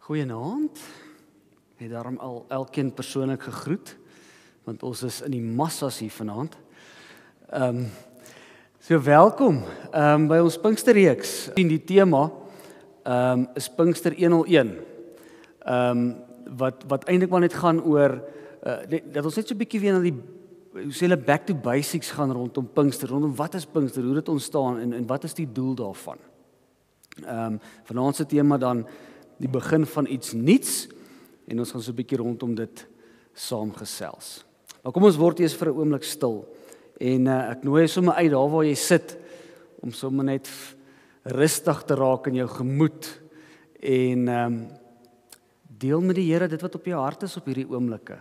Goeienaand. Het daarom al elkeen persoonlik gegroet, want ons is in die massas hier vanaand. So welkom by ons Pinksterreeks. Die tema is Pinkster 101. Wat eintlik maar net gaan oor dat ons net so 'n bietjie weer na die hoe sê hulle back to basics gaan rondom Pinkster, rondom wat is Pinkster, hoe dit ontstaan en wat is die doel daarvan. Vanaand se tema dan die begin van iets nuuts en ons gaan so 'n bietjie rondom dit saamgesels. Maar kom ons word eers vir 'n oomblik stil en ek nooi jou sommer uit daar waar jy sit om sommer net rustig te raak in jou gemoed en deel met die Here dit wat op jou hart is op hierdie oomblikke.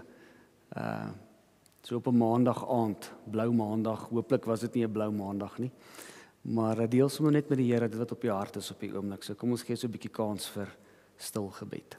So op 'n maandag aand, blou maandag, hooplik was dit nie 'n blou maandag nie, maar deel sommer net met die Here dit wat op jou hart is op die oomblik. So kom ons gee so 'n bietjie kans vir stil gebed.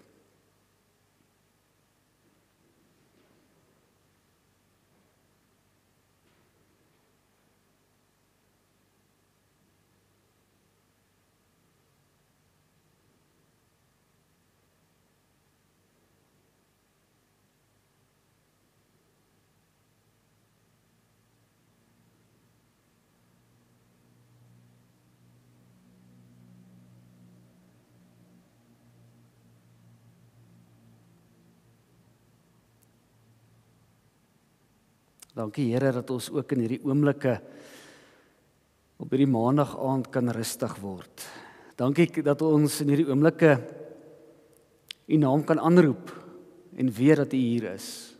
Dankie Here dat ons ook in hierdie oomblikke op hierdie maandag aand kan rustig word. Dankie dat ons in hierdie oomblikke U naam kan aanroep en weet dat U hier is.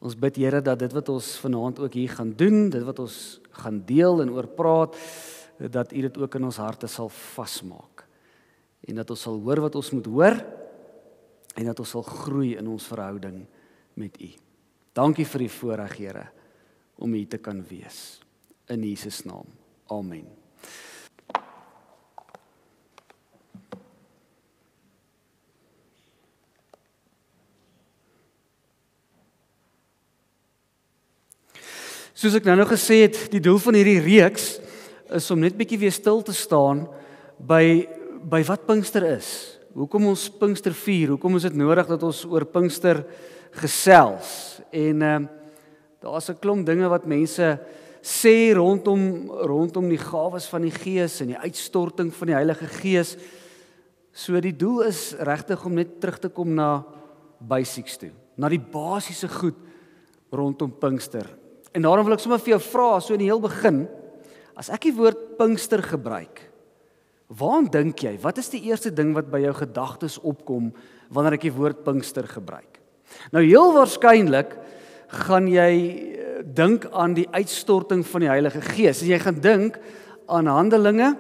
Ons bid Here dat dit wat ons vanaand ook hier gaan doen, dit wat ons gaan deel en oor praat, dat U dit ook in ons harte sal vasmaak. En dat ons sal hoor wat ons moet hoor en dat ons sal groei in ons verhouding met U. Dankie vir die voorreg, Here, om hier te kan wees. In Jesus naam. Amen. Soos ek nou gesê het, die doel van hierdie reeks is om net bietjie weer stil te staan by wat Pinkster is. Hoekom ons Pinkster vier? Hoekom is dit nodig dat ons oor Pinkster gesels? En daar's 'n klomp dinge wat mense sê rondom die gawes van die Gees en die uitstorting van die Heilige Gees. So die doel is regtig om net terug te kom na basics toe, na die basiese goed rondom Pinkster. En daarom wil ek sommer vir jou vra, so in die heel begin, as ek die woord Pinkster gebruik, waaraan dink jy? Wat is die eerste ding wat by jou gedagtes opkom wanneer ek die woord Pinkster gebruik? Nou heel waarskynlik gaan jy dink aan die uitstorting van die Heilige Gees. En jy gaan dink aan Handelinge,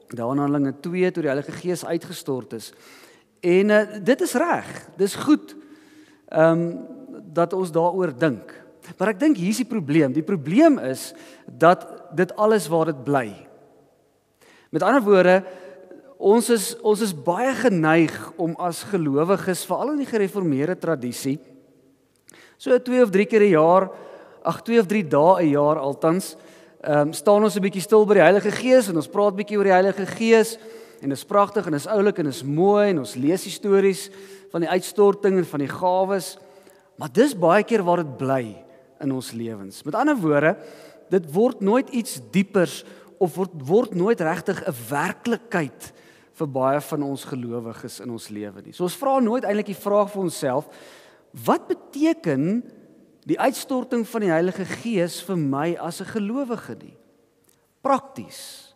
daar in Handelinge 2 toe die Heilige Gees uitgestort is. En dit is reg, dis goed dat ons daaroor dink. Maar ek dink hier is die probleem. Die probleem is dat dit alles waar dit bly. Met ander woorde, ons is baie geneig om as gelowiges, veral in die gereformeerde tradisie, so 2 of 3 keer 'n jaar, 2 of 3 dae 'n jaar althans, staan ons 'n bietjie stil by die Heilige Gees en ons praat bietjie oor die Heilige Gees en dit is pragtig en dit is oulik en dit is mooi en ons lees die stories van die uitstorting en van die gawes, maar dis baie keer waar dit bly in ons lewens. Met ander woorde, dit word nooit iets diepers of word nooit regtig 'n werklikheid vir baie van ons gelowiges in ons lewe nie. So ons vra nooit eintlik die vraag vir onsself, wat beteken die uitstorting van die Heilige Gees vir my as 'n gelowige nie? Prakties.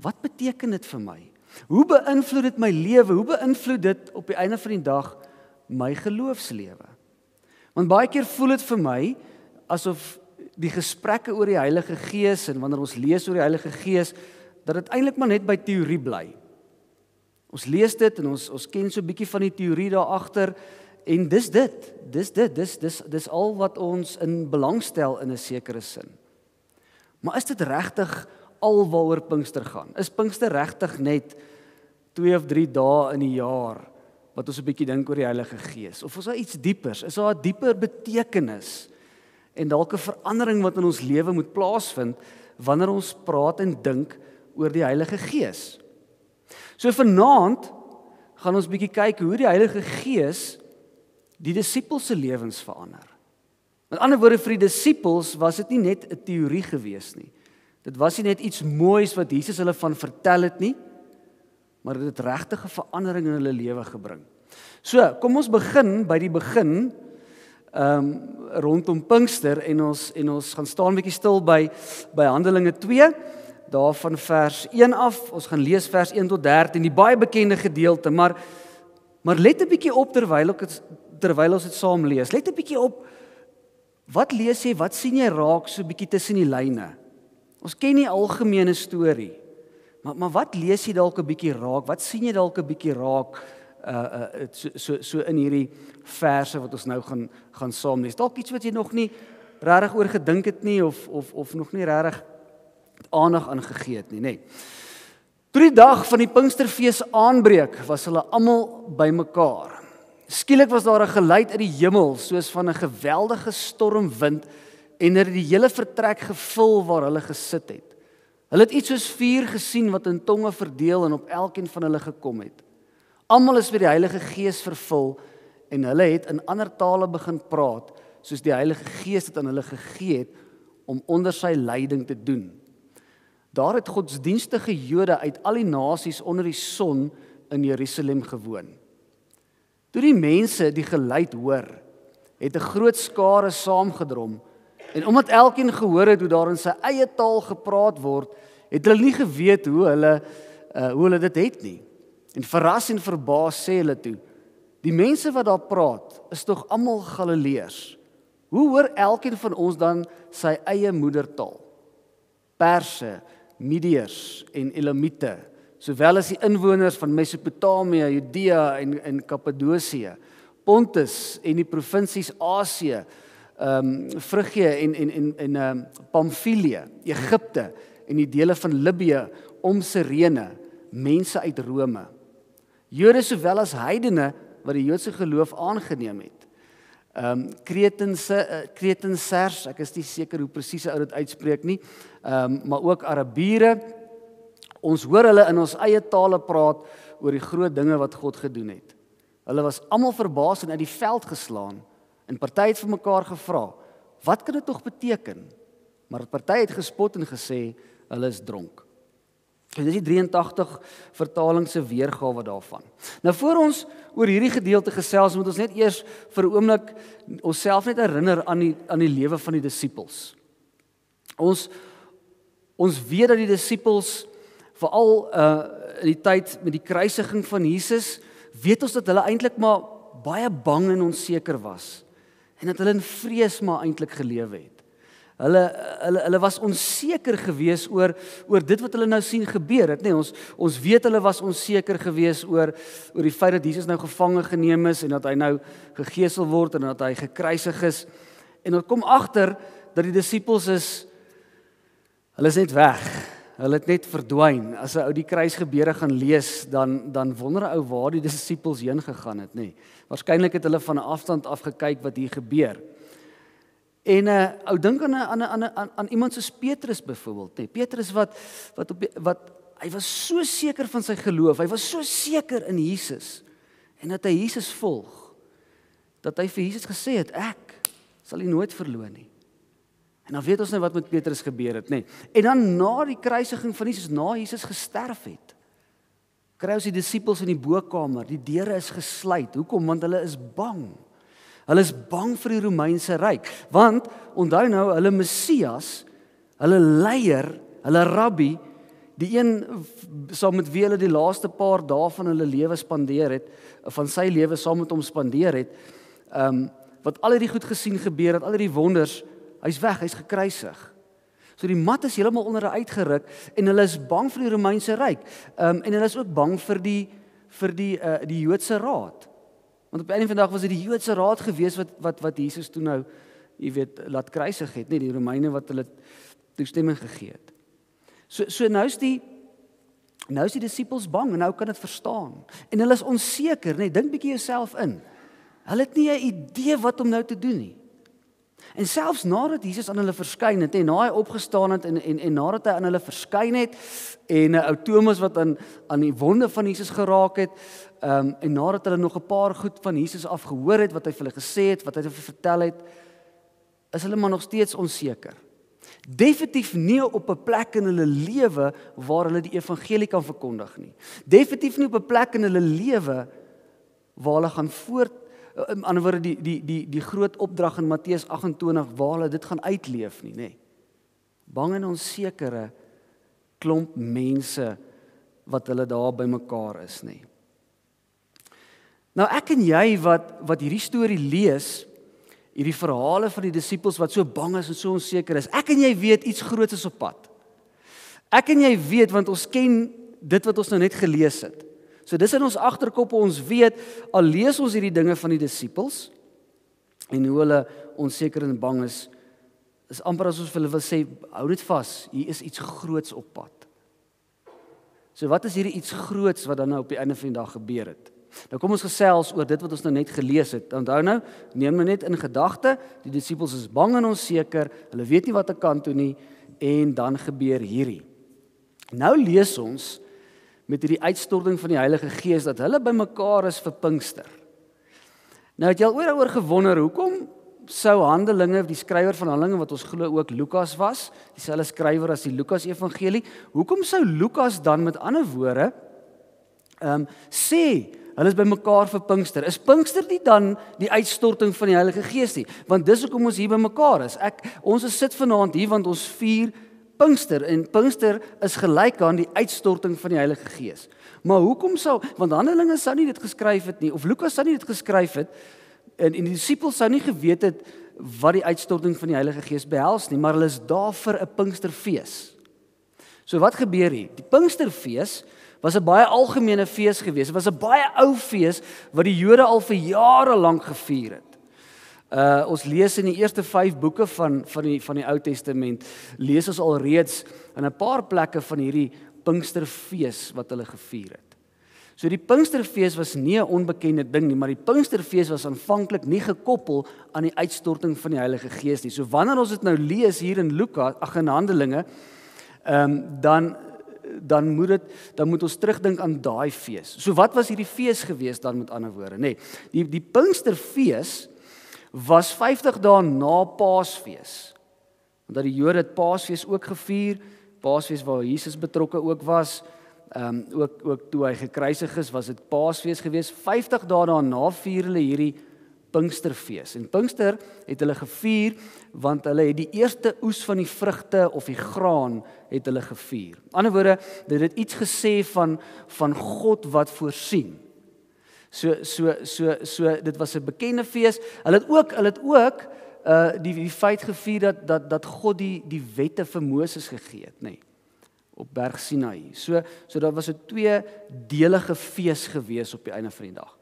Wat beteken dit vir my? Hoe beïnvloed dit my lewe? Hoe beïnvloed dit op die einde van die dag my geloofslewe? Want baie keer voel dit vir my asof die gesprekke oor die Heilige Gees en wanneer ons lees oor die Heilige Gees, dat dit eintlik maar net by teorie bly. Ons lees dit en ons ken so 'n bietjie van die teorie daar agter en dis al wat ons in belang stel in 'n sekere sin. Maar is dit regtig al waaroor Pinkster gaan? Is Pinkster regtig net 2 of 3 dae in die jaar wat ons 'n bietjie dink oor die Heilige Gees? Of is daar iets diepers? Is daar 'n dieper betekenis en dalk 'n verandering wat in ons lewe moet plaasvind wanneer ons praat en dink oor die Heilige Gees? So vanaand gaan ons bietjie kyk hoe die Heilige Gees die disippels se lewens verander. Met ander woorde, vir die disippels was dit nie net 'n teorie gewees nie. Dit was nie net iets moois wat Jesus hulle van vertel het nie, maar dit het regtige verandering in hulle lewe gebring. So, kom ons begin by die begin, rondom Pinkster, en ons gaan staan 'n bietjie stil by Handelinge 2, daar van vers 1 af. Ons gaan lees vers 1 tot 13, die baie bekende gedeelte, maar let 'n bietjie op terwyl ons dit saam lees. Let 'n bietjie op, wat lees jy, wat sien jy raak so 'n bietjie tussen die lyne? Ons ken die algemene storie, maar wat lees jy dalk 'n bietjie raak? Wat sien jy dalk 'n bietjie raak so in hierdie verse wat ons nou gaan saam lees? Dalk iets wat jy nog nie regtig oor gedink het nie, of nog nie regtig aandag aan gegee het nie, nê. Toe die dag van die Pinksterfees aanbreek, was hulle almal bymekaar. Skielik was daar 'n geluid uit die hemel, soos van 'n geweldige stormwind, en het die hele vertrek gevul waar hulle gesit het. Hulle het iets soos vuur gesien wat in tonge verdeel en op elkeen van hulle gekom het. Almal is met die Heilige Gees vervul, en hulle het in ander tale begin praat, soos die Heilige Gees het aan hulle gegee het om onder sy leiding te doen. Daar het godsdienstige Jode uit al die nasies onder die son in Jerusalem gewoon. Toe die mense die geluid hoor, het 'n groot skare saamgedrom, en omdat elkeen gehoor het hoe daar in sy eie taal gepraat word, het hulle nie geweet hoe hulle dit het nie. En verras en verbaas sê hulle toe, die mense wat daar praat, is tog almal Galileërs. Hoe hoor elkeen van ons dan sy eie moedertaal? Perse, Medeërs en Elamite, sowel as die inwoners van Mesopotamië, Judea en Kappadosie, Pontus en die provinsies Asië, Frigië en Pamfilië, Egipte en die dele van Libië om Sirene, mense uit Rome. Jode sowel as heidene wat die Joodse geloof aangeneem het. Kretensers, ek is nie seker hoe presies ou dit uitspreek nie, maar ook Arabiere. Ons hoor hulle in ons eie tale praat oor die groot dinge wat God gedoen het. Hulle was almal verbaas en uit die veld geslaan, en party het vir mekaar gevra, wat kan dit tog beteken? Maar party het gespot en gesê, hulle is dronk. En dis die 83 vertaling se weergawe daarvan. Nou voor ons oor hierdie gedeelte gesels, moet ons net eers vir 'n oomblik onsself net herinner aan die lewe van die disippels. Ons weet dat die disippels, veral in die tyd met die kruisiging van Jesus, weet ons dat hulle eintlik maar baie bang en onseker was, en dat hulle in vrees maar eintlik gelewe het. Hulle was onseker gewees oor dit wat hulle nou sien gebeur het, nee, ons weet hulle was onseker gewees oor die feit dat Jesus nou gevange geneem is, en dat hy nou gegeesel word, en dat hy gekruisig is, en hulle kom agter dat die disippels hulle is net weg, hulle het net verdwyn. As 'n ou die kruisgebeure gaan lees, dan wonder 'n ou waar die disippels heen gegaan het, nee. Waarskynlik het hulle van 'n afstand af gekyk wat hier gebeur. En ou dink aan iemand soos Petrus byvoorbeeld, nee. Petrus wat hy was so seker van sy geloof, hy was so seker in Jesus, en dat hy Jesus volg, dat hy vir Jesus gesê het, ek sal U nooit verloon nie. En dan weet ons nou wat met Petrus gebeur het, nee. En dan na die kruisiging van Jesus, na Jesus gesterf het, kry ons die disippels in die bokkamer, die deure is gesluit. Hoekom? Want hulle is bang. Hulle is bang vir die Romeinse ryk, want onthou nou, hulle Messias, hulle leier, hulle rabbi, die een saam met wie hulle die laaste paar dae van hulle lewe spandeer het, van sy lewe saam met hom spandeer het, wat al hierdie goed gesien gebeur het, al hierdie wonders, hy's weg, hy's gekruisig. So die mat is heeltemal onder hulle uitgeruk, en hulle is bang vir die Romeinse ryk, en hulle is ook bang vir die Joodse raad. Want op 'n einde van die dag was dit die Joodse raad gewees wat Jesus toe nou, jy weet, laat kruisig het, nie die Romeine wat hulle toestemming gegee het. So nou is die disippels bang, en nou kan dit verstaan. En hulle is onseker, nee, dink bietjie jouself in. Hulle het nie 'n idee wat om nou te doen nie. En selfs nadat Jesus aan hulle verskyn het, en na hy opgestaan het en nadat hy aan hulle verskyn het en ou Thomas wat aan die wonde van Jesus geraak het, en nadat hulle nog 'n paar goed van Jesus afgehoor het wat hy vir hulle gesê het, wat hy vir hulle vertel het, is hulle maar nog steeds onseker. Definitief nie op 'n plek in hulle lewe waar hulle die evangelie kan verkondig nie. Definitief nie op 'n plek in hulle lewe waar hulle gaan in ander woorde die groot opdrag in Matteus 28 waar hulle dit gaan uitleef nie, nê. Bang en onsekere klomp mense wat hulle daar bymekaar is, nê. Nou ek en jy wat hierdie storie lees, hierdie verhale van die disippels wat so bang is en so onseker is, ek en jy weet iets groots is op pad. Ek en jy weet want ons ken dit wat ons nou net gelees het. So dis in ons agterkop, ons weet, al lees ons hierdie dinge van die disippels en hoe hulle onseker en bang is amper as ons vir hulle wil sê, hou dit vas, hier is iets groots op pad. So wat is hierdie iets groots wat dan nou op die einde van die dag gebeur het? Nou kom ons gesels oor dit wat ons nou net gelees het. Onthou nou, neem nou net in gedagte, die disippels is bang en onseker, hulle weet nie wat hulle kan doen nie, en dan gebeur hierdie. Nou lees ons met hierdie uitstorting van die Heilige Gees dat hulle bymekaar is vir Pinkster. Nou het jy al oor gewonder, hoekom sou Handelinge, die skrywer van Handelinge wat ons glo ook Lukas was, dieselfde skrywer as die Lukas Evangelie, hoekom sou Lukas dan met ander woorde sê hulle is bymekaar vir Pinkster? Is Pinkster nie dan die uitstorting van die Heilige Gees nie? Want dis hoekom ons hier bymekaar is. Ons sit vanaand hier want ons vier Pinkster, en Pinkster is gelyk aan die uitstorting van die Heilige Gees. Maar hoekom want Handelinge sou nie dit geskryf het nie, of Lukas sou nie dit geskryf het, en die disippels sou nie geweet het wat die uitstorting van die Heilige Gees behels nie, maar hulle is daar vir 'n Pinksterfees. So wat gebeur hier? Die Pinksterfees was 'n baie algemene fees geweest. Dit was 'n baie ou fees wat die Jode al vir jare lank gevier het. Ons lees in die eerste 5 boeke van die Ou Testament, lees ons alreeds in 'n paar plekke van hierdie Pinksterfees wat hulle gevier het. So die Pinksterfees was nie 'n onbekende ding nie, maar die Pinksterfees was aanvanklik nie gekoppel aan die uitstorting van die Heilige Gees nie. So wanneer ons dit nou lees hier in in Handelinge, dan moet ons terugdink aan daai fees. So wat was hierdie fees geweest dan met ander woorde, nê? Die Pinksterfees was 50 dae na Paasfees. Want dat die Jode het Paasfees ook gevier, Paasfees waar Jesus betrokke ook was, ook toe hy gekruisig is, was dit Paasfees geweest. 50 dae daarna vier hulle hierdie Pinksterfees. En Pinkster het hulle gevier want hulle het die eerste oes van die vrugte of die graan het hulle gevier. Aan die ander woorde, dit het iets gesê van God wat voorsien. So dit was 'n bekende fees. Hulle het ook die feit gevier dat God die wette vir Moses gegee het, nê, op Berg Sinai. So daar was 'n tweedelige fees gewees op die einde van die dag.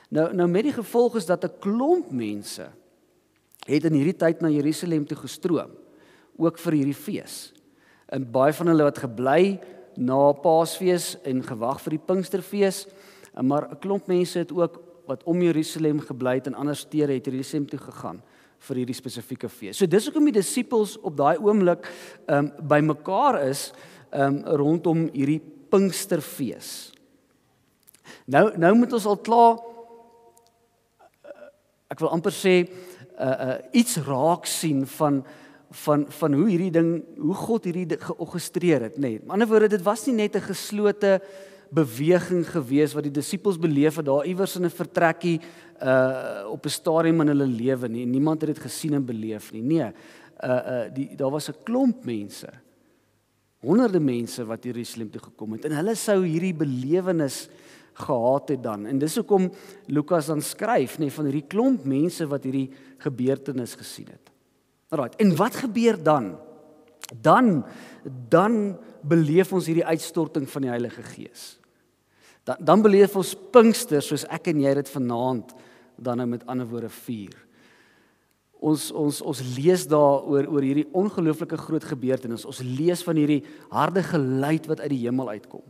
Nou met die gevolg is dat 'n klomp mense het in hierdie tyd na Jerusalem toe gestroom, ook vir hierdie fees. En baie van hulle wat gebly na Paasfees en gewag vir die Pinksterfees, maar 'n klomp mense het ook wat om Jerusalem gebly het en ander stede het Jerusalem toe gegaan vir hierdie spesifieke fees. So dis hoekom die disippels op daai oomblik bymekaar is rondom hierdie Pinksterfees. Nou moet ons al klaar, ek wil amper sê iets raak sien van hoe hierdie ding, hoe God hierdie ding georgestreer het, nê. Met ander woorde, dit was nie net 'n geslote beweging gewees wat die disippels beleef het daar iewers in 'n vertrekkie op 'n stadium in hulle lewe nie. Niemand het dit gesien en beleef nie. Nee, daar was 'n klomp mense, honderde mense wat hier Jerusalem toe gekom het en hulle sou hierdie belewenis gehad het dan. En dis hoekom Lukas dan skryf, nê, van hierdie klomp mense wat hierdie gebeurtenis gesien het. Alraai, en wat gebeur dan? Dan beleef ons hierdie uitstorting van die Heilige Gees. Dan beleef ons Pinkster soos ek en jy dit vanaand dan nou met ander woorde vier. Ons lees daar oor hierdie ongelooflike groot gebeurtenis. Ons lees van hierdie harde geluid wat uit die hemel uitkom.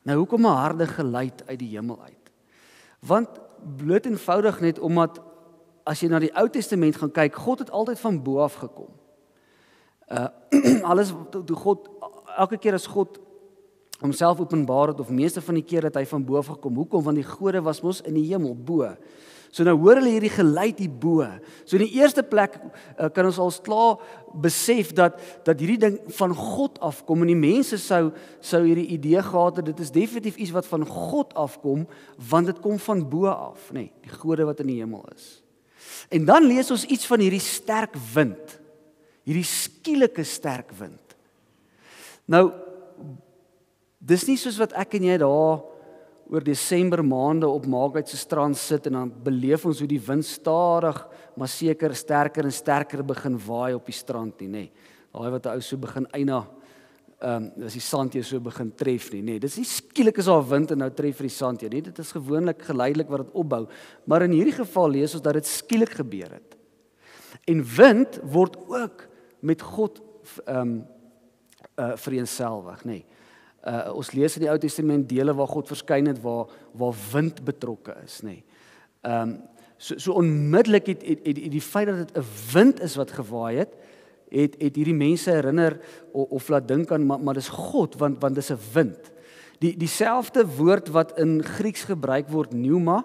Nou hoekom 'n harde geluid uit die hemel uit? Want bloot eenvoudig net omdat as jy na die Ou Testament gaan kyk, God het altyd van bo af gekom. Alles toe God, elke keer as God homself openbaar het, of meeste van die keer het hy van bo af gekom. Hoekom? Want die gode was mos in die hemel, bo. So nou hoor hulle hierdie geluid hier bo. So in die eerste plek kan ons al klaar besef dat hierdie ding van God afkom, en die mense sou hierdie idee gehad het, dit is definitief iets wat van God afkom, want dit kom van bo af, nee, die gode wat in die hemel is. En dan lees ons iets van hierdie sterk wind, hierdie skielike sterk wind. Nou, dis nie soos wat ek en jy daar oor Desember maande op Maagheid se strand sit en dan beleef ons hoe die wind stadig, maar seker sterker en sterker begin waai op die strand nie, nee. Daai wat 'n ou so begin eina, as die sand jou so begin tref nie, nee. Dis nie skielik is daar wind en nou tref die sand jou nie, dit is gewoonlik geleidelik wat dit opbou, maar in hierdie geval lees ons dat dit skielik gebeur het. En wind word ook met God vereenselwig, nee. Ons lees in die Ou Testament dele waar God verskyn het, waar wind betrokke is, nee. So onmiddellik het die feit dat dit 'n wind is wat gewaai het hierdie mense herinner of laat dink aan, maar dis God, want dis 'n wind. Dieselfde woord wat in Grieks gebruik word, pneuma,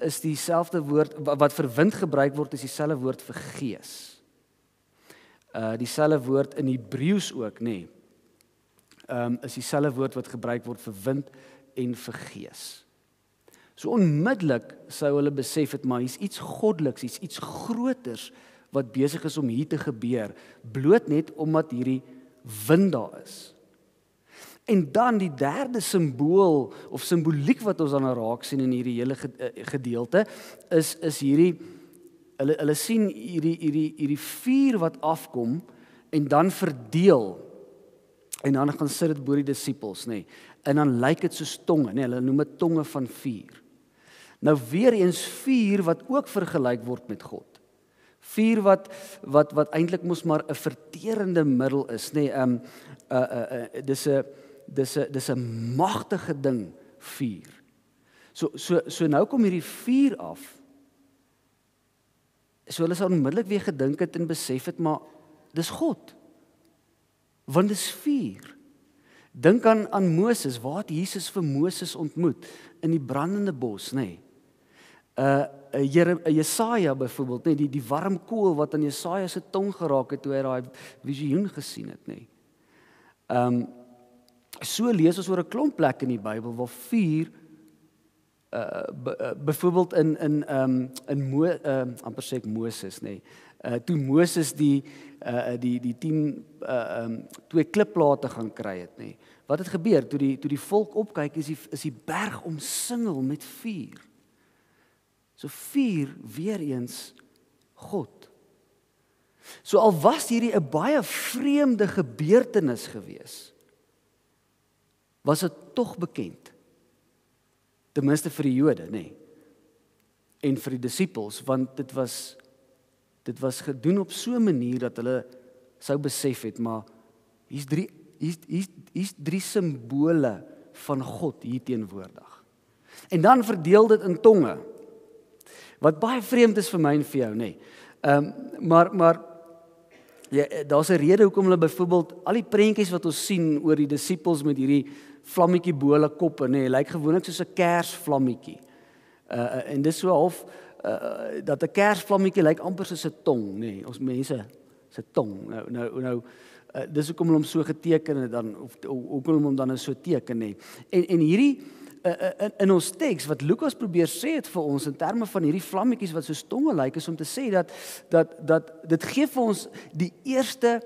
is dieselfde woord wat vir wind gebruik word, is dieselfde woord vir gees. Dieselfde woord in Hebreëus ook, nee. Is dieselfde woord wat gebruik word vir wind en vir gees. So onmiddellik sou hulle besef het, maar hier's iets goddeliks, iets groters wat besig is om hier te gebeur, bloot net omdat hierdie wind daar is. En dan die derde simbool of simboliek wat ons dan raak sien in hierdie hele gedeelte is hierdie hulle sien hierdie vuur wat afkom en dan verdeel. En dan gaan sit dit bo die disippels, nê. En dan lyk dit soos tonge, nê. Hulle noem dit tonge van vuur. Nou weer eens vuur wat ook vergelyk word met God. Vuur wat eintlik mos maar 'n verterende middel is, nê. Dis 'n magtige ding, vuur. So nou kom hierdie vuur af. So hulle sou onmiddellik weer gedink het en besef het, maar dis God. Want dis vuur. Dink aan Moses, waar het Jesus vir Moses ontmoet? In die brandende bos, nê. Jesaja byvoorbeeld, nê, die warm kool wat aan Jesaja se tong geraak het toe hy daai visioen gesien het, nê. So lees ons oor 'n klomp plekke in die Bybel waar vuur byvoorbeeld in amper sê ek Moses, nê. Toe Moses die 10 twee klipplate gaan kry het, nê. Wat het gebeur? Toe die volk opkyk, is die berg omsingel met vuur. So vuur weer eens God. So al was hierdie 'n baie vreemde gebeurtenis gewees, was dit tog bekend. Ten minste vir die Jode, nê. En vir die disippels, want dit was gedoen op so 'n manier dat hulle sou besef het, maar hier's drie simbole van God hier teenwoordig. En dan verdeel dit in tonge, wat baie vreemd is vir my en vir jou, nê. Maar ja, daar's 'n rede hoekom hulle byvoorbeeld al die prentjies wat ons sien oor die disippels met hierdie vlammetjie bo hulle koppe, nê, lyk gewoonlik soos 'n kersvlammetjie. En dis so half dat 'n kersvlammetjie lyk amper soos 'n tong, nê, ons mense se tong. Nou dis hoekom hulle hom so geteken het dan, of hoekom hulle hom dan so teken, nê. En hierdie in ons teks wat Lukas probeer sê het vir ons in terme van hierdie vlammetjies wat soos tonge lyk, is om te sê dat dit gee vir ons die eerste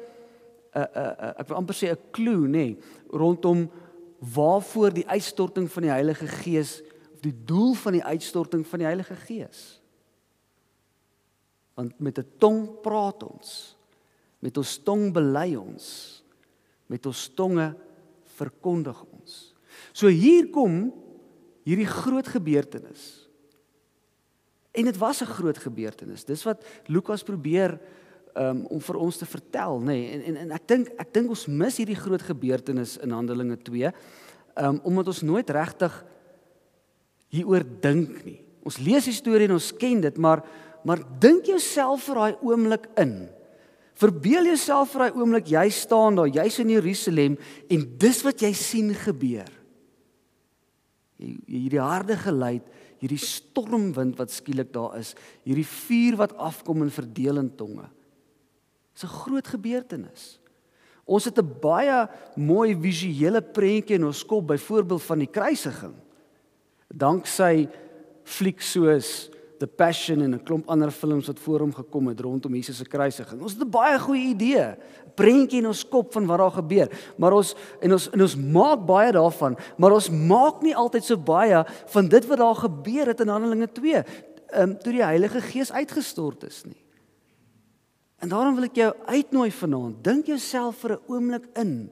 ek wil amper sê 'n klou, nê, rondom waarvoor die uitstorting van die Heilige Gees, of die doel van die uitstorting van die Heilige Gees. Want met 'n tong praat ons, met ons tong bely ons, met ons tonge verkondig ons. So hier kom hierdie groot gebeurtenis. En dit was 'n groot gebeurtenis. Dis wat Lukas probeer om vir ons te vertel, nê. En ek dink ons mis hierdie groot gebeurtenis in Handelinge 2, omdat ons nooit regtig hieroor dink nie. Ons lees die storie en ons ken dit, maar dink jouself vir daai oomblik in. Verbeel jouself vir daai oomblik, jy staan daar, jy's in Jerusalem en dis wat jy sien gebeur. Hierdie harde geluid, hierdie stormwind wat skielik daar is, hierdie vuur wat afkom en verdeel in tonge. Dis 'n groot gebeurtenis. Ons het 'n baie mooi visuele prentjie in ons kop, byvoorbeeld van die kruisiging. Danksy flieks soos The Passion en 'n klomp ander films wat voor hom gekom het rondom Jesus se kruisiging. Ons het 'n baie goeie idee, 'n prentjie in ons kop van wat daar gebeur. Maar ons maak baie daarvan, maar ons maak nie altyd so baie van dit wat daar gebeur het in Handelinge 2, toe die Heilige Gees uitgestort is nie. En daarom wil ek jou uitnooi vanaand, dink jouself vir 'n oomblik in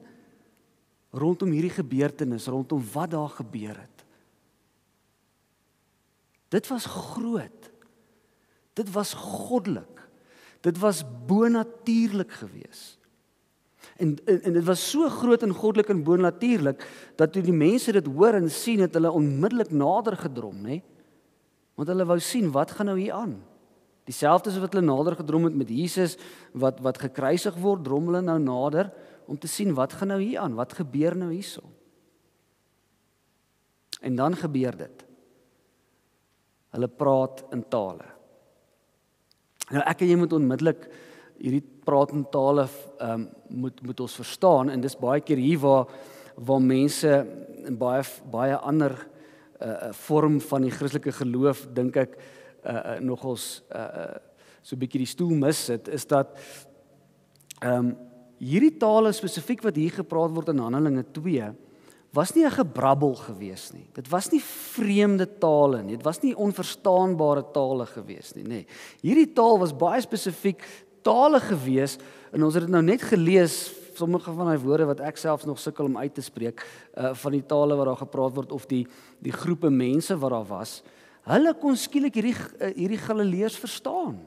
rondom hierdie gebeurtenis, rondom wat daar gebeur het. Dit was groot. Dit was goddelik. Dit was bonatuurlik geweest. En dit was so groot en goddelik en bonatuurlik dat toe die mense dit hoor en sien, het hulle onmiddellik nader gedrom, nê? Want hulle wou sien wat gaan nou hier aan. Dieselfde as wat hulle nader gedrom het met Jesus wat gekruisig word, drom hulle nou nader om te sien wat gaan nou hier aan, wat gebeur nou hierso. En dan gebeur dit. Hulle praat in tale. Nou ek en jy moet onmiddellik hierdie praat in tale moet ons verstaan, en dis baie keer hier waar mense in baie ander vorm van die Christelike geloof, dink ek, nogals so 'n bietjie die stoel mis sit, is dat hierdie tale spesifiek wat hier gepraat word in Handelinge 2, was nie 'n gebrabbel gewees nie. Dit was nie vreemde tale nie. Dit was nie onverstaanbare tale gewees nie, nê. Hierdie taal was baie spesifiek tale gewees, en ons het dit nou net gelees, sommige van die woorde wat ek selfs nog sukkel om uit te spreek, van die tale wat daar gepraat word, of die groepe mense wat daar was, hulle kon skielik hierdie Galileërs verstaan.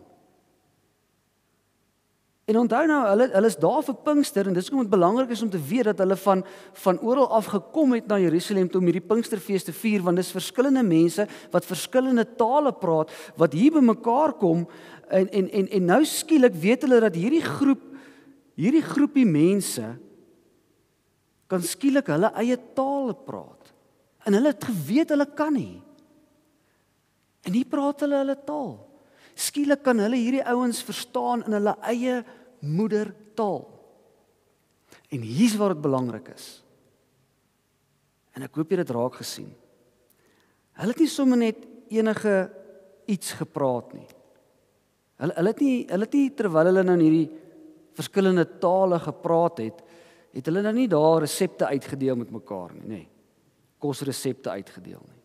En onthou nou, hulle is daar vir Pinkster, en dis hoekom dit belangrik is om te weet dat hulle van oral af gekom het na Jerusalem om hierdie Pinksterfees te vier, want dis verskillende mense wat verskillende tale praat, wat hier bymekaar kom, en nou skielik weet hulle dat hierdie groepie mense kan skielik hulle eie tale praat. En hulle het geweet hulle kan nie. En hier praat hulle taal. Skielik kan hulle hierdie ouens verstaan in hulle eie moedertaal. En hier's waar dit belangrik is. En ek hoop jy het dit raak gesien. Hulle het nie sommer net enige iets gepraat nie. Hulle het nie terwyl hulle nou in hierdie verskillende tale gepraat het hulle nou nie daar resepte uitgedeel met mekaar nie, nê. Kosresepte uitgedeel nie.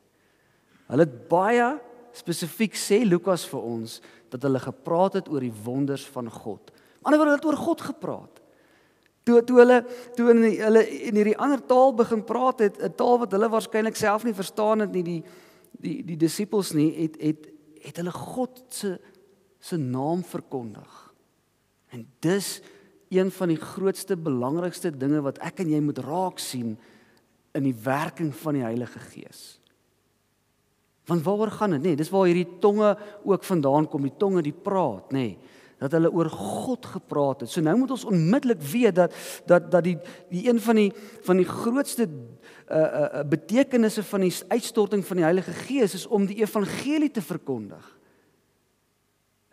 Hulle het baie spesifiek, sê Lukas vir ons, dat hulle gepraat het oor die wonders van God. Maar hulle het oor God gepraat. Toe hulle in hierdie ander taal begin praat het, 'n taal wat hulle waarskynlik self nie verstaan het nie, die disippels nie, het hulle God se naam verkondig. En dis een van die grootste, belangrikste dinge wat ek en jy moet raak sien in die werking van die Heilige Gees. Want waaroor gaan dit, nê? Dis waar hierdie tonge ook vandaan kom, die tonge die praat, nê? Dat hulle oor God gepraat het. So nou moet ons onmiddellik weet dat die een van die grootste betekenisse van die uitstorting van die Heilige Gees is om die evangelie te verkondig.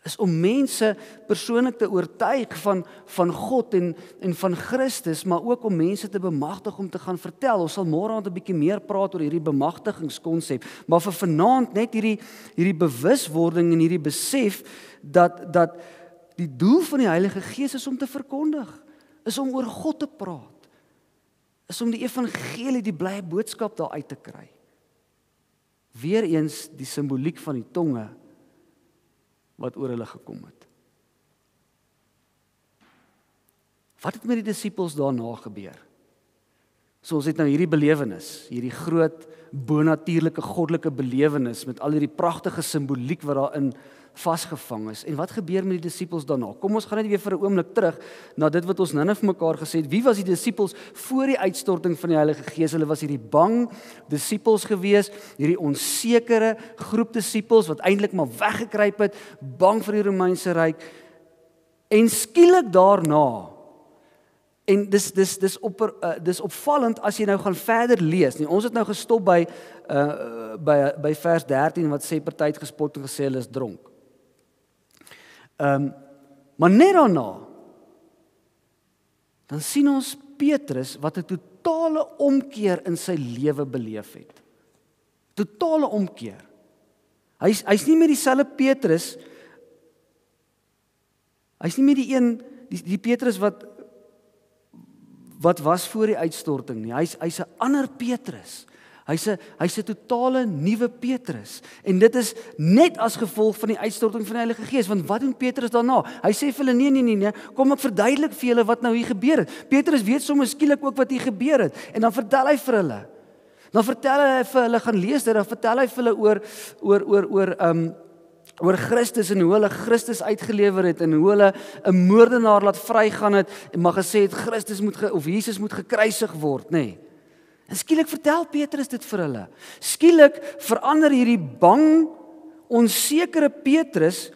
Is om mense persoonlik te oortuig van God en van Christus, maar ook om mense te bemagtig om te gaan vertel. Ons sal môre aand 'n bietjie meer praat oor hierdie bemagtigingskonsep, maar vir vanaand net hierdie bewuswording en hierdie besef dat die doel van die Heilige Gees is om te verkondig, is om oor God te praat, is om die evangelie, die blye boodskap daar uit te kry. Weereens die simboliek van die tonge wat oor hulle gekom het. Wat het met die disippels daarna gebeur? So ons het nou hierdie belewenis, hierdie groot bonatuurlike goddelike belewenis met al hierdie pragtige simboliek wat daarin vasgevang is. En wat gebeur met die disippels daarna? Kom ons gaan net weer vir 'n oomblik terug na dit wat ons nou vir mekaar gesê het. Wie was die disippels voor die uitstorting van die Heilige Gees? Hulle was hierdie bang disippels gewees, hierdie onsekere groep disippels wat eintlik maar weggekruip het, bang vir die Romeinse ryk. En skielik daarna, en dis opvallend as jy nou gaan verder lees. Ons het nou gestop by vers 13 wat sê party het gespot en gesê hulle is dronk. Maar net daarna dan sien ons Petrus wat 'n totale omkeer in sy lewe beleef het. Totale omkeer. Hy's nie meer dieselfde Petrus. Hy's nie meer die Petrus wat was voor die uitstorting nie. Hy's 'n ander Petrus. Hy's 'n totale nuwe Petrus. En dit is net as gevolg van die uitstorting van die Heilige Gees. Want wat doen Petrus daarna? Hy sê vir hulle nee, kom ek verduidelik vir julle wat nou hier gebeur het. Petrus weet sommer skielik ook wat hier gebeur het. En dan vertel hy vir hulle. Dan vertel hy vir hulle, gaan lees dit, dan vertel hy vir hulle oor Christus en hoe hulle Christus uitgelewer het en hoe hulle 'n moordenaar laat vrygaan het en maar gesê het Jesus moet gekruisig word, nê. En skielik vertel Petrus dit vir hulle. Skielik verander hierdie bang, onsekere Petrus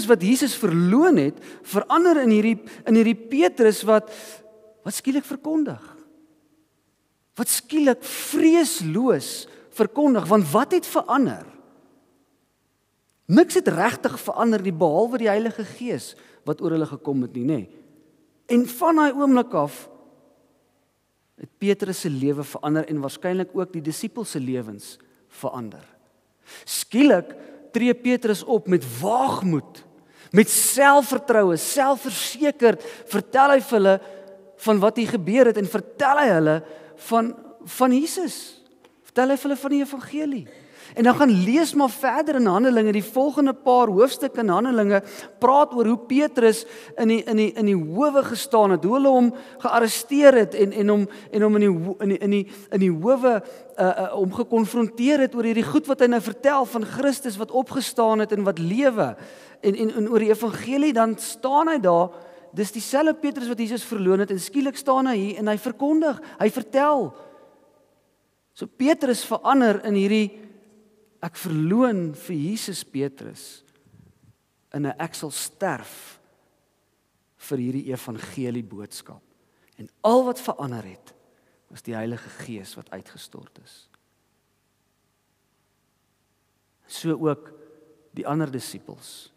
wat Jesus verloon het, verander in hierdie Petrus wat skielik verkondig. Wat skielik vreesloos verkondig, want wat het verander? Niks het regtig verander nie, behalwe die Heilige Gees wat oor hulle gekom het nie, nê. En van daai oomblik af het Petrus se lewe verander en waarskynlik ook die disippels se lewens verander. Skielik tree Petrus op met waagmoed, met selfvertroue, selfversekerd, vertel hy vir hulle van wat hier gebeur het en vertel hy hulle van Jesus. Vertel hy vir hulle van die evangelie. En dan gaan lees maar verder in Handelinge, die volgende paar hoofstukke in Handelinge praat oor hoe Petrus in die howe gestaan het, hoe hulle hom gearresteer het en hom in die howe hom gekonfronteer het oor hierdie goed wat hy nou vertel van Christus wat opgestaan het en wat lewe en oor die evangelie. Dan staan hy daar, dis dieselfde Petrus wat Jesus verloon het en skielik staan hy hier en hy verkondig, hy vertel. So Petrus verander in hierdie ek verloon vir Jesus Petrus in 'n ek sal sterf vir hierdie evangelie boodskap. En al wat verander het, was die Heilige Gees wat uitgestort is. So ook die ander disippels.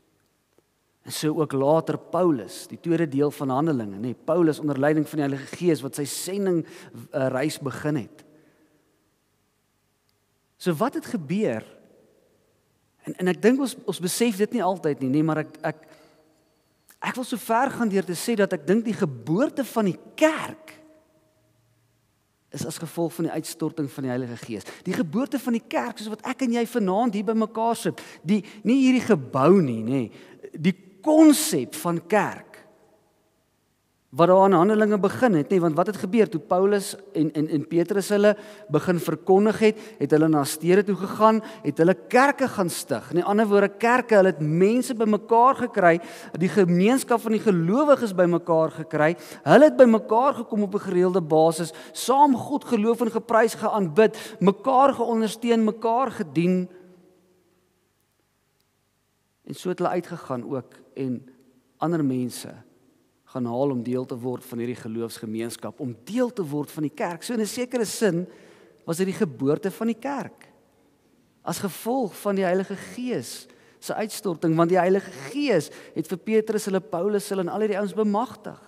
En so ook later Paulus, die tweede deel van Handelinge, nê, Paulus onder leiding van die Heilige Gees wat sy sendingreis begin het. So wat het gebeur? En ek dink ons besef dit nie altyd nie, maar ek wil so ver gaan deur te sê dat ek dink die geboorte van die kerk is as gevolg van die uitstorting van die Heilige Gees. Die geboorte van die kerk, soos wat ek en jy vanaand hier by mekaar sit, nie hierdie gebou nie, nê, die konsep van kerk wat daar aan Handelinge begin het, want wat het gebeur toe Paulus en Petrus hulle begin verkondig het hulle na stede toe gegaan, het hulle kerke gaan stig. In ander woorde kerke, hulle het mense bymekaar gekry, die gemeenskap van die gelowiges bymekaar gekry. Hulle het bymekaar gekom op 'n gereelde basis, saam God geloof en geprys geaanbid, mekaar geondersteun, mekaar gedien. En so het hulle uitgegaan ook en ander mense gaan haal om deel te word van hierdie geloofsgemeenskap, om deel te word van die kerk. So in 'n sekere sin was dit die geboorte van die kerk, as gevolg van die Heilige Gees se uitstorting, want die Heilige Gees het vir Petrus, hulle Paulus, hulle en al die ouens bemagtig.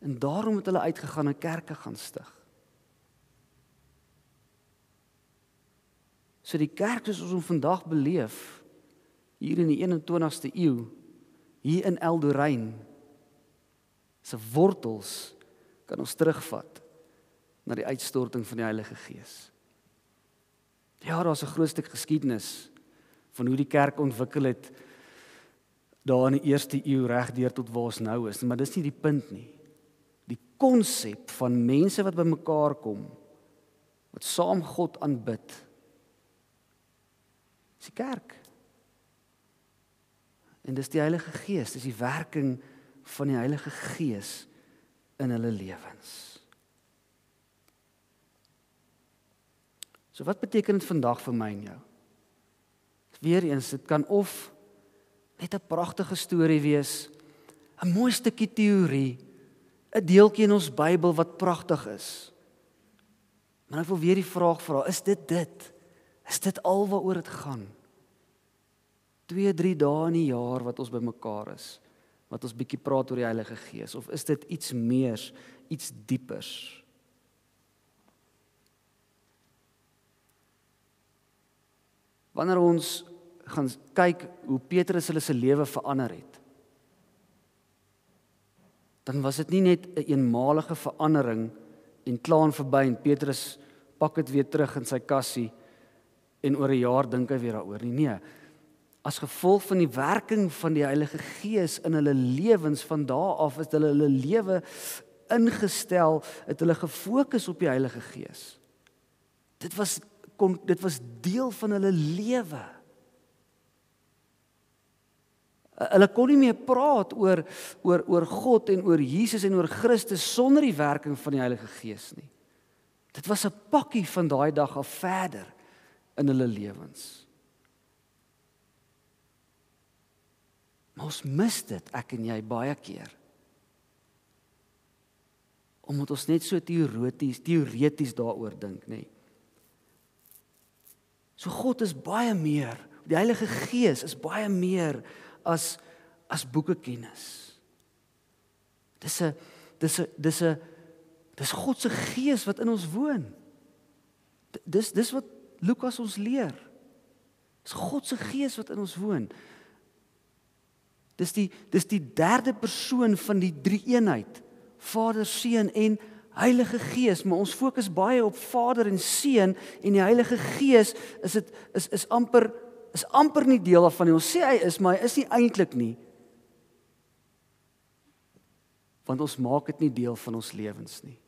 En daarom het hulle uitgegaan en kerke gaan stig. So die kerk soos ons hom vandag beleef, hier in die 21ste eeu, hier in Eldorein, se wortels kan ons terugvat na die uitstorting van die Heilige Gees. Ja, daar's 'n groot stuk geskiedenis van hoe die kerk ontwikkel het daar in die 1ste eeu regdeur tot waar ons nou is, maar dis nie die punt nie. Die konsep van mense wat bymekaar kom, wat saam God aanbid, Dis die kerk. En dis die Heilige Gees, dis die werking van die Heilige Gees in hulle lewens. So wat beteken dit vandag vir my en jou? Weereens, dit kan of net 'n pragtige storie wees, 'n mooi stukkie teorie, 'n deeltjie in ons Bybel wat pragtig is. Maar ek wil weer die vraag vra, is dit dit? Is dit al waaroor dit gaan? 2-3 dae in die jaar wat ons bymekaar is, wat ons bietjie praat oor die Heilige Gees, of is dit iets meer, iets diepers? Wanneer ons gaan kyk hoe Petrus hulle se lewe verander het, dan was dit nie net 'n eenmalige verandering en klaar en verby en Petrus pak dit weer terug in sy kassie en oor 'n jaar dink hy weer daaroor nie. Nee, as gevolg van die werking van die Heilige Gees in hulle lewens van daardie af is hulle lewe ingestel, het hulle gefokus op die Heilige Gees. Dit was deel van hulle lewe. Hulle kon nie meer praat oor God en oor Jesus en oor Christus sonder die werking van die Heilige Gees nie. Dit was 'n pakkie van daai dag af verder in hulle lewens. Maar ons mis dit, ek en jy, baie keer. Omdat ons net so teoreties daaroor dink, nê. So God is baie meer, die Heilige Gees is baie meer as boekekennis. Dis God se Gees wat in ons woon. Dis wat Lukas ons leer. Dis God se Gees wat in ons woon. Dis die derde persoon van die drie-eenheid, Vader, Seun en Heilige Gees, maar ons fokus baie op Vader en Seun en die Heilige Gees is amper nie deel daarvan nie. Ons sê hy is, maar hy is nie eintlik nie. Want ons maak dit nie deel van ons lewens nie.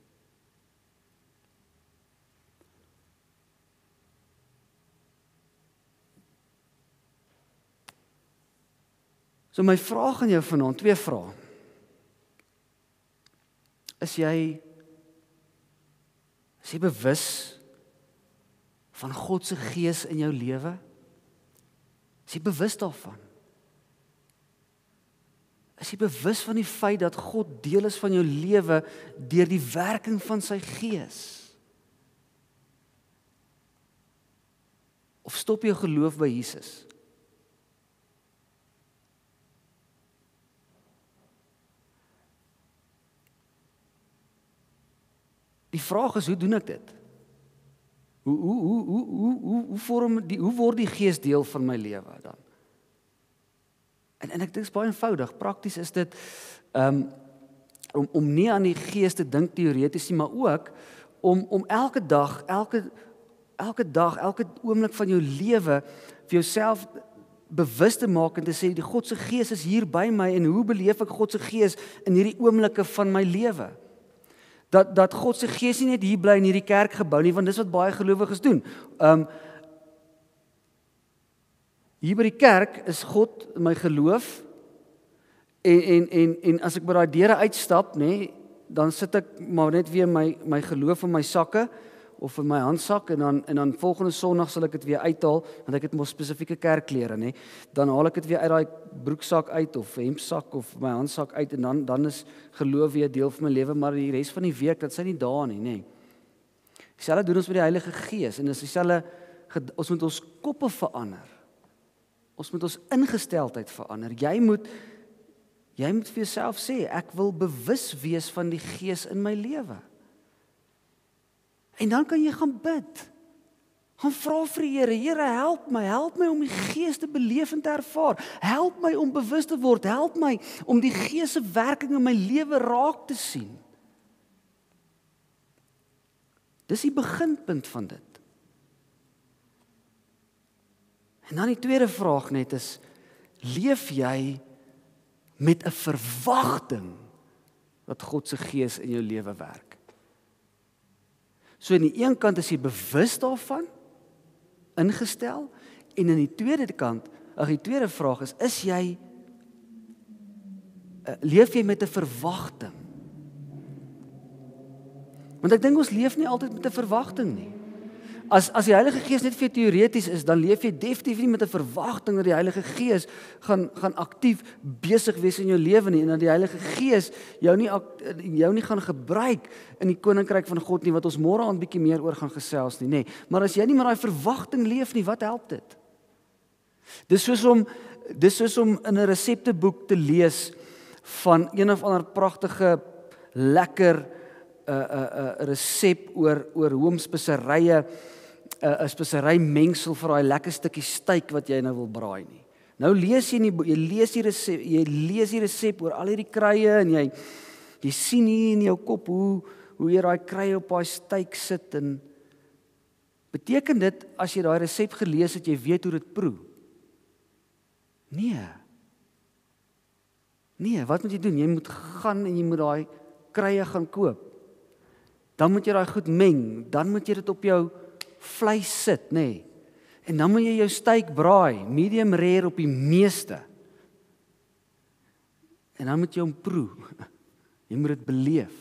So my vraag aan jou vanaand, 2 vrae. Is jy bewus van God se Gees in jou lewe? Is jy bewus daarvan? Is jy bewus van die feit dat God deel is van jou lewe deur die werking van sy Gees? Of stop jou geloof by Jesus? Die vraag is, hoe doen ek dit? Hoe word die Gees deel van my lewe dan? En ek dink dit is baie eenvoudig. Prakties is dit om nie aan die Gees te dink teoreties nie, maar ook om elke dag, elke oomblik van jou lewe vir jouself bewus te maak en te sê, die God se Gees is hier by my en hoe beleef ek God se Gees in hierdie oomblikke van my lewe? Dat God se Gees nie net hier bly in hierdie kerkgebou nie, want dis wat baie gelowiges doen. Hier by die kerk is God my geloof en as ek by daai deure uitstap, nê, dan sit ek maar net weer my geloof in my sakke of in my handsak en dan volgende Sondag sal ek dit weer uithaal want ek het mos spesifieke kerkklere, nê. Dan haal ek dit weer uit daai broeksak uit of hempsak of my handsak uit en dan is geloof weer deel van my lewe, maar die res van die week dat sy nie daar nie, nê. Dieselfde doen ons met die Heilige Gees en dis dieselfde, ons moet ons koppe verander. Ons moet ons ingesteldheid verander. Jy moet vir jouself sê, ek wil bewus wees van die Gees in my lewe. En dan kan jy gaan bid. Gaan vra vir die Here, Here, help my om die Gees te beleef en te ervaar. Help my om bewus te word, help my om die Gees se werking in my lewe raak te sien. Dis die beginpunt van dit. En dan die tweede vraag net is, leef jy met 'n verwagting dat God se Gees in jou lewe werk? So aan die een kant is jy bewus daarvan, ingestel, En in die tweede kant, die tweede vraag is jy leef jy met 'n verwagting? Want ek dink ons leef nie altyd met 'n verwagting nie. As die Heilige Gees net vir jou teoreties is, dan leef jy definitief nie met 'n verwagting dat die Heilige Gees gaan aktief besig wees in jou lewe nie en dat die Heilige Gees jou nie gaan gebruik in die koninkryk van God nie, wat ons môre aan bietjie meer oor gaan gesels nie, nê. Maar as jy nie met daai verwagting leef nie, wat help dit? Dis soos om in 'n resepteboek te lees van een of ander pragtige lekker 'n resep oor hoe om speserye 'n spesery mengsel vir daai lekker stukkie steak wat jy nou wil braai nie. Nou lees jy lees die resep oor al hierdie kruie en jy sien hier in jou kop hoe jy daai kruie op daai steak sit en beteken dit as jy daai resep gelees het jy weet hoe dit proe? Nee, wat moet jy doen? Jy moet gaan en jy moet daai kruie gaan koop. Dan moet jy daai goed meng, dan moet jy dit op jou vleis sit, nê. En dan moet jy jou steak braai, medium rare op die meeste. En dan moet jy hom proe. Jy moet dit beleef.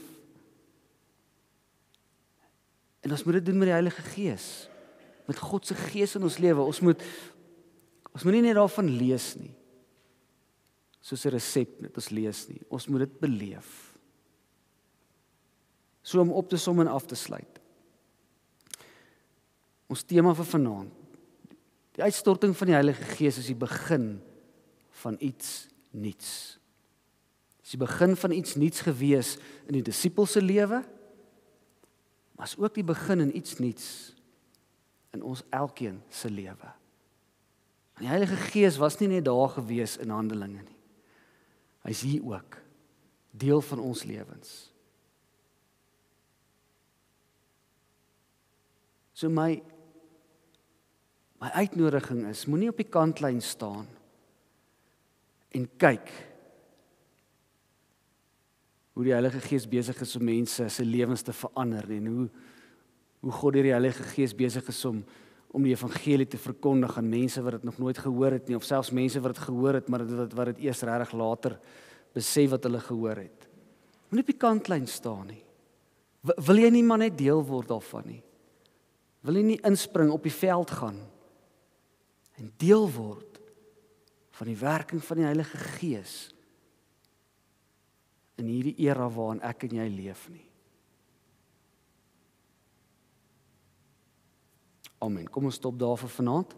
En ons moet dit doen met die Heilige Gees, met God se Gees in ons lewe. Ons moet nie net daarvan lees nie, soos 'n resep net ons lees nie. Ons moet dit beleef. So om op te som en af te sluit. Ons tema vir vanaand. Die uitstorting van die Heilige Gees is die begin van iets nuuts. Dis die begin van iets nuuts gewees in die disippels se lewe, maar is ook die begin in iets nuuts in ons elkeen se lewe. En die Heilige Gees was nie net daar gewees in Handelinge nie. Hy's hier ook, deel van ons lewens. So my uitnodiging is, moenie op die kantlyn staan en kyk hoe die Heilige Gees besig is om mense se lewens te verander en hoe God deur die Heilige Gees besig is om die evangelie te verkondig aan mense wat dit nog nooit gehoor het nie, of selfs mense wat dit gehoor het, maar wat dit eers regtig later besef wat hulle gehoor het. Moenie op die kantlyn staan nie. Wil jy nie maar net deel word daarvan nie? Wil jy nie inspring op die veld gaan en deel word van die werking van die Heilige Gees in hierdie era waarin ek en jy leef nie? Amen. Kom ons stop daar vir vanaand.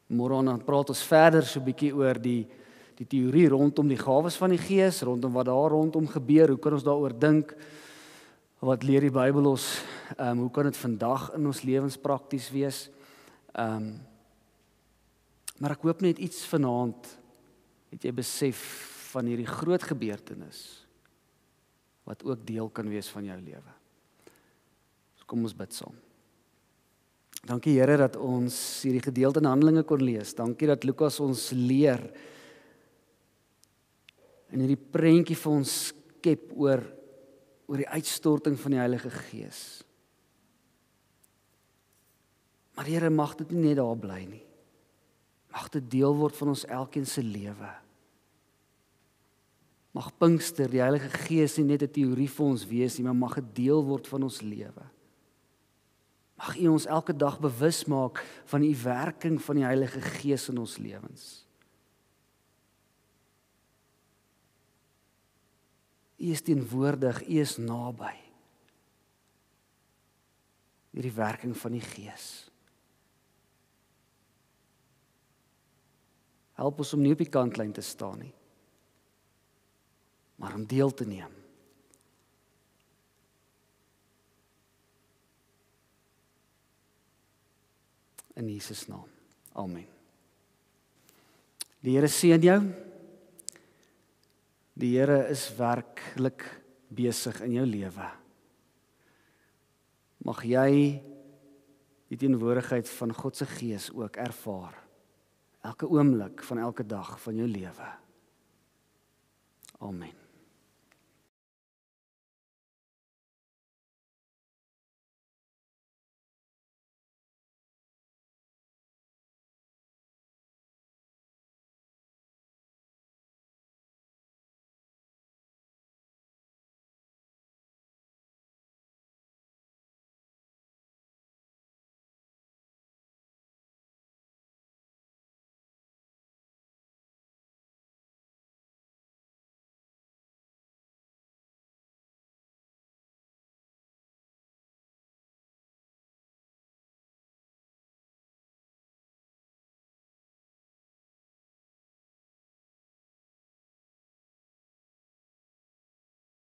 Môre dan praat ons verder so 'n bietjie oor die teorie rondom die gawes van die Gees, rondom wat daar rondom gebeur, hoe kan ons daaroor dink? Wat leer die Bybel ons? Hoe kan dit vandag in ons lewens prakties wees? Maar ek hoop net iets vanaand het jy besef van hierdie groot gebeurtenis wat ook deel kan wees van jou lewe. So kom ons bid saam. Dankie Here dat ons hierdie gedeelte in Handelinge kon lees. Dankie dat Lukas ons leer en hierdie prentjie vir ons skep oor die uitstorting van die Heilige Gees. Maar Here, mag dit nie net daar bly nie. Mag dit deel word van ons elkeen se lewe. Mag Pinkster, die Heilige Gees, nie net 'n teorie vir ons wees nie, maar mag dit deel word van ons lewe. Mag U ons elke dag bewus maak van die werking van die Heilige Gees in ons lewens. U is teenwoordig, U is naby. Hierdie werking van die Gees. Help ons om nie op die kantlyn te staan nie, maar om deel te neem. In Jesus naam. Amen. Die Here seën jou. Die Here is werklik besig in jou lewe. Mag jy die teenwoordigheid van God se Gees ook ervaar. Elke oomblik van elke dag van jou lewe. Amen.